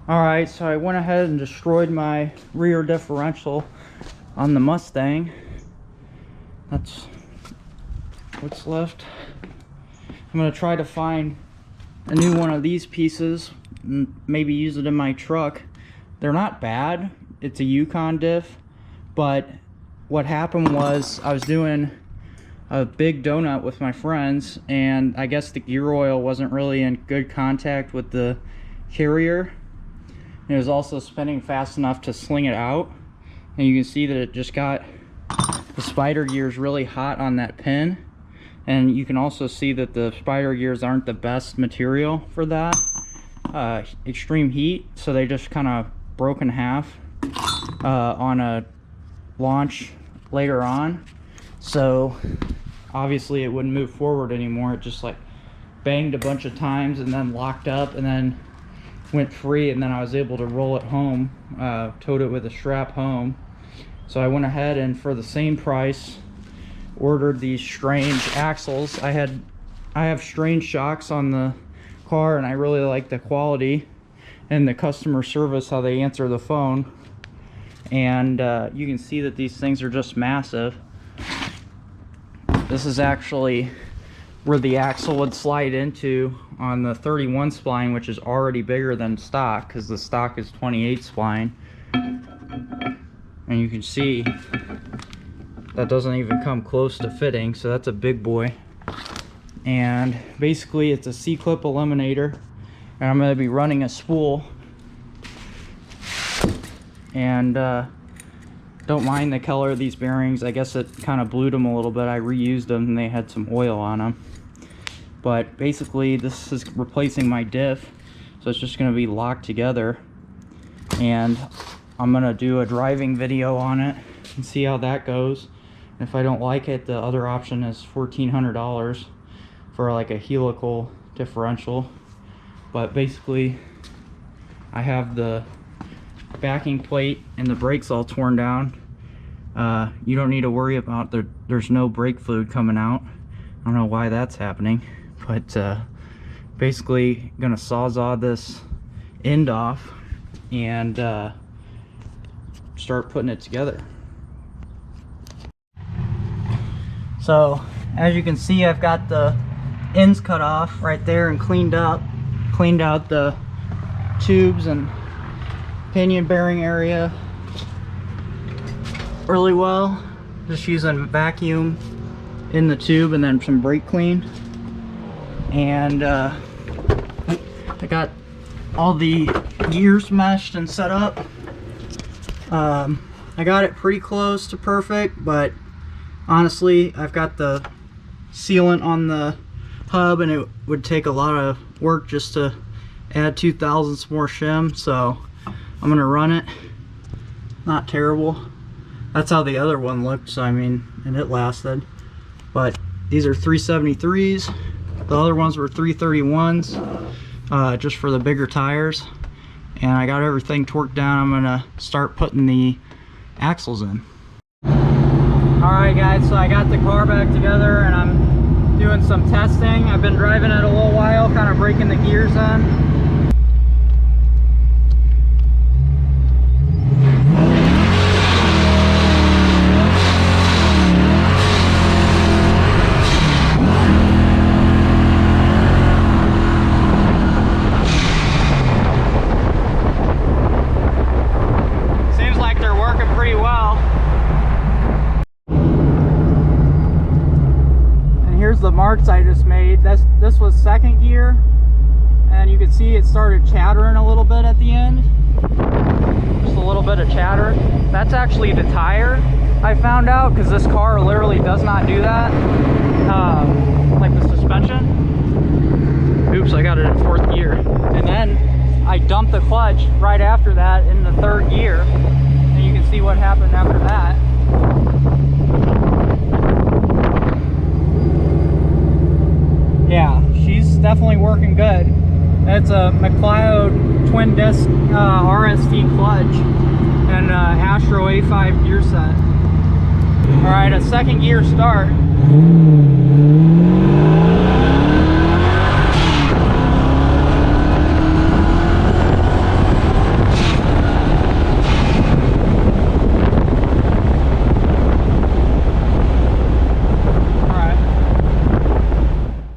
Alright, so I went ahead and destroyed my rear differential on the Mustang. That's what's left. I'm going to try to find a new one of these pieces and maybe use it in my truck. They're not bad. It's a Yukon diff, but what happened was I was doing a big donut with my friends, and I guess the gear oil wasn't really in good contact with the carrier. It was also spinning fast enough to sling it out, and you can see that it just got the spider gears really hot on that pin. And you can also see that the spider gears aren't the best material for that extreme heat, so they just kind of broke in half on a launch later on. So obviously it wouldn't move forward anymore. It just like banged a bunch of times and then locked up and then went free, and then I was able to roll it home, towed it with a strap home. So I went ahead and for the same price ordered these strange axles. I have strange shocks on the car, and I really like the quality and the customer service, how they answer the phone. And you can see that these things are just massive. This is actually where the axle would slide into on the 31 spline, which is already bigger than stock because the stock is 28 spline. And you can see that doesn't even come close to fitting, so that's a big boy. And basically it's a C-clip eliminator, and I'm going to be running a spool. And don't mind the color of these bearings. I guess it kind of blued them a little bit. I reused them and they had some oil on them. But basically this is replacing my diff, so it's just going to be locked together. And I'm going to do a driving video on it and see how that goes. And if I don't like it, the other option is $1,400 for like a helical differential. But basically I have the backing plate and the brakes all torn down. You don't need to worry about there's no brake fluid coming out. I don't know why that's happening, but basically gonna sawzall this end off and start putting it together. So as you can see, I've got the ends cut off right there and cleaned out the tubes and pinion bearing area really well, just using vacuum in the tube and then some brake clean. And I got all the gears meshed and set up. I got it pretty close to perfect, but honestly I've got the sealant on the hub and it would take a lot of work just to add 2 thousandths more shim, so I'm gonna run it. Not terrible. That's how the other one looked, so I mean, and it lasted. But these are 373s. The other ones were 331s, just for the bigger tires. And I got everything torqued down. I'm gonna start putting the axles in. Alright guys, so I got the car back together and I'm doing some testing. I've been driving it a little while, kind of breaking the gears in. The marks I just made. This was second gear, and you can see it started chattering a little bit at the end. Just a little bit of chatter. That's actually the tire, I found out, because this car literally does not do that. Like the suspension. Oops, I got it in fourth gear. And then I dumped the clutch right after that in the third gear, and you can see what happened after that. Yeah, she's definitely working good. It's a McLeod twin disc RST clutch and Astro A5 gear set. Alright, a second gear start.